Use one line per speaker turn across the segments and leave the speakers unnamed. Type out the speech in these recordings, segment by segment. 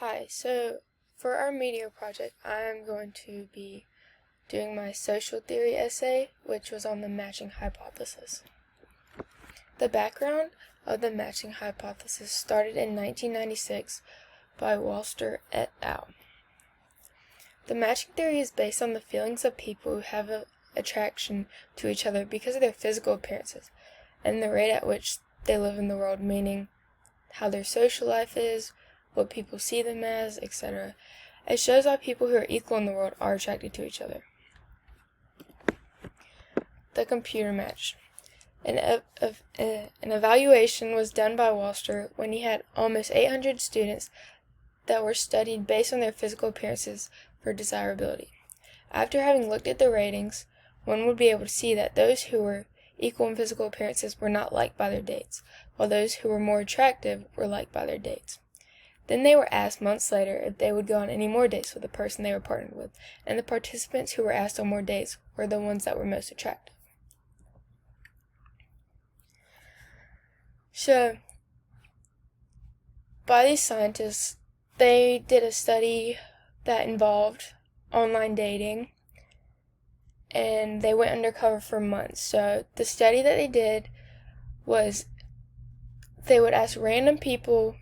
Hi, so for our media project, I'm going to be doing my social theory essay, which was on the matching hypothesis. The background of the matching hypothesis started in 1996 by Walster et al. The matching theory is based on the feelings of people who have an attraction to each other because of their physical appearances and the rate at which they live in the world, meaning how their social life is, what people see them as, etc. It shows how people who are equal in the world are attracted to each other. The computer match. An evaluation was done by Walster when he had almost 800 students that were studied based on their physical appearances for desirability. After having looked at the ratings, one would be able to see that those who were equal in physical appearances were not liked by their dates, while those who were more attractive were liked by their dates. Then they were asked months later if they would go on any more dates with the person they were partnered with, and the participants who were asked on more dates were the ones that were most attractive. So, by these scientists, they did a study that involved online dating, and they went undercover for months. So, the study that they did was they would ask random people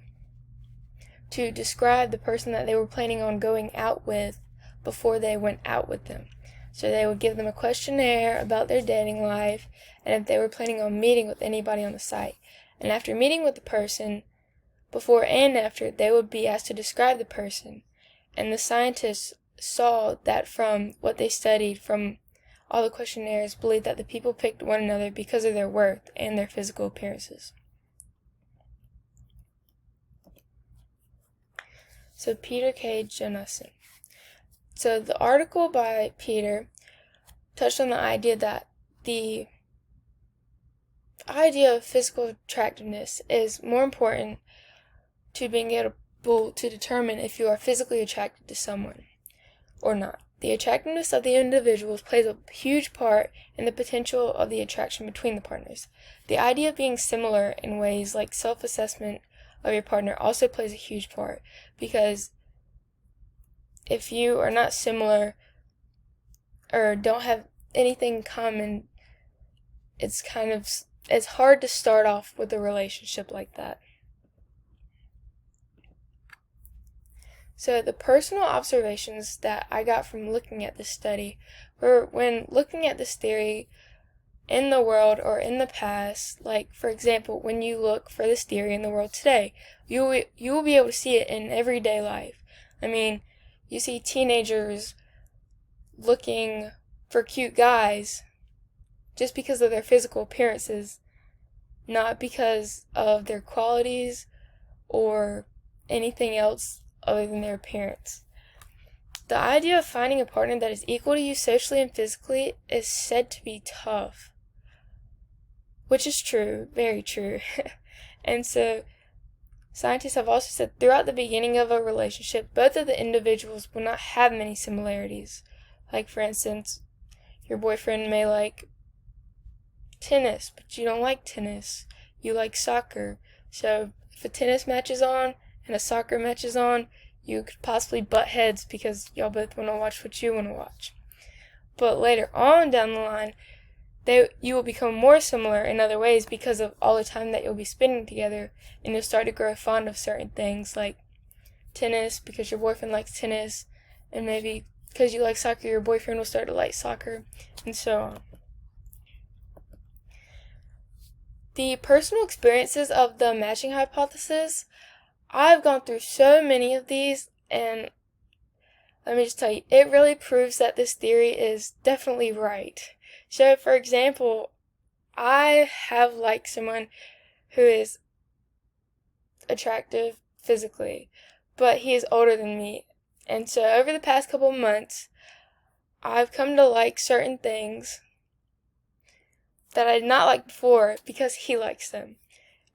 to describe the person that they were planning on going out with before they went out with them. So they would give them a questionnaire about their dating life and if they were planning on meeting with anybody on the site. And after meeting with the person, before and after, they would be asked to describe the person. And the scientists saw that from what they studied from all the questionnaires, believed that the people picked one another because of their worth and their physical appearances. So Peter K. Jonassen. So the article by Peter touched on the idea that the idea of physical attractiveness is more important to being able to determine if you are physically attracted to someone or not. The attractiveness of the individuals plays a huge part in the potential of the attraction between the partners. The idea of being similar in ways like self-assessment of your partner also plays a huge part, because if you are not similar or don't have anything in common, it's hard to start off with a relationship like that. So the personal observations that I got from looking at this study were when looking at this theory in the world or in the past, like for example, when you look for this theory in the world today, you will be able to see it in everyday life. I mean, you see teenagers looking for cute guys just because of their physical appearances, not because of their qualities or anything else other than their appearance. The idea of finding a partner that is equal to you socially and physically is said to be tough, which is true, very true. And so scientists have also said throughout the beginning of a relationship, both of the individuals will not have many similarities. Like for instance, your boyfriend may like tennis, but you don't like tennis. You like soccer. So if a tennis match is on and a soccer match is on, you could possibly butt heads because y'all both want to watch what you want to watch. But later on down the line, you will become more similar in other ways because of all the time that you'll be spending together, and you'll start to grow fond of certain things like tennis because your boyfriend likes tennis, and maybe because you like soccer, your boyfriend will start to like soccer, and so on. The personal experiences of the matching hypothesis, I've gone through so many of these, and let me just tell you, it really proves that this theory is definitely right. So, for example, I have liked someone who is attractive physically, but he is older than me. And so, over the past couple months, I've come to like certain things that I did not like before because he likes them.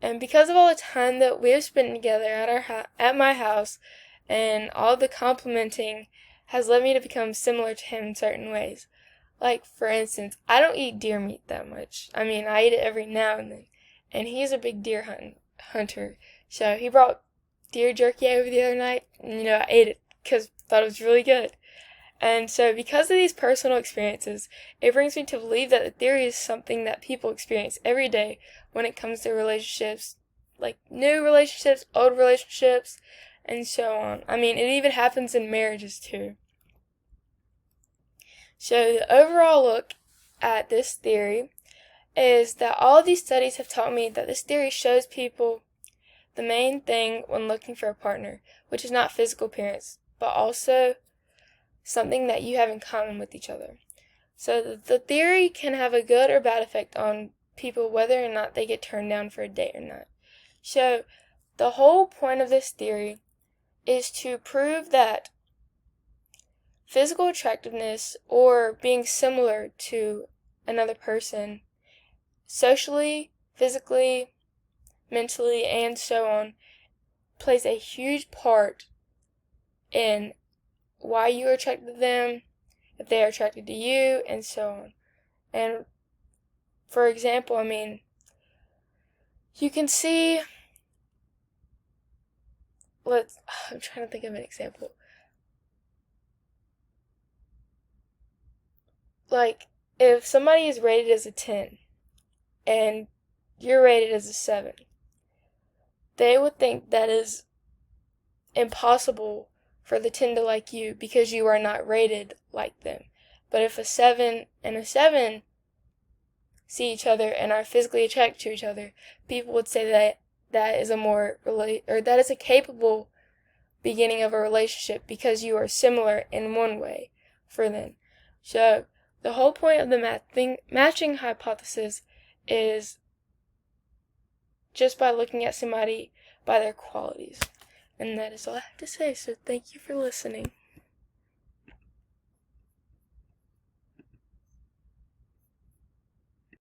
And because of all the time that we have spent together at my house, and all the complimenting has led me to become similar to him in certain ways. Like, for instance, I don't eat deer meat that much. I mean, I eat it every now and then. And he's a big deer hunter. So he brought deer jerky over the other night, and, I ate it because I thought it was really good. And so because of these personal experiences, it brings me to believe that the theory is something that people experience every day when it comes to relationships, like new relationships, old relationships, and so on. I mean, it even happens in marriages too. So the overall look at this theory is that all of these studies have taught me that this theory shows people the main thing when looking for a partner, which is not physical appearance, but also something that you have in common with each other. So the theory can have a good or bad effect on people whether or not they get turned down for a date or not. So the whole point of this theory is to prove that physical attractiveness or being similar to another person socially, physically, mentally, and so on plays a huge part in why you are attracted to them, if they are attracted to you, and so on. And for example, I mean, you can see, I'm trying to think of an example. Like, if somebody is rated as a 10 and you're rated as a 7, they would think that is impossible for the 10 to like you because you are not rated like them. But if a 7 and a 7 see each other and are physically attracted to each other, people would say that that is that is a capable beginning of a relationship because you are similar in one way for them. So the whole point of the matching hypothesis is just by looking at somebody by their qualities. And that is all I have to say, so thank you for listening.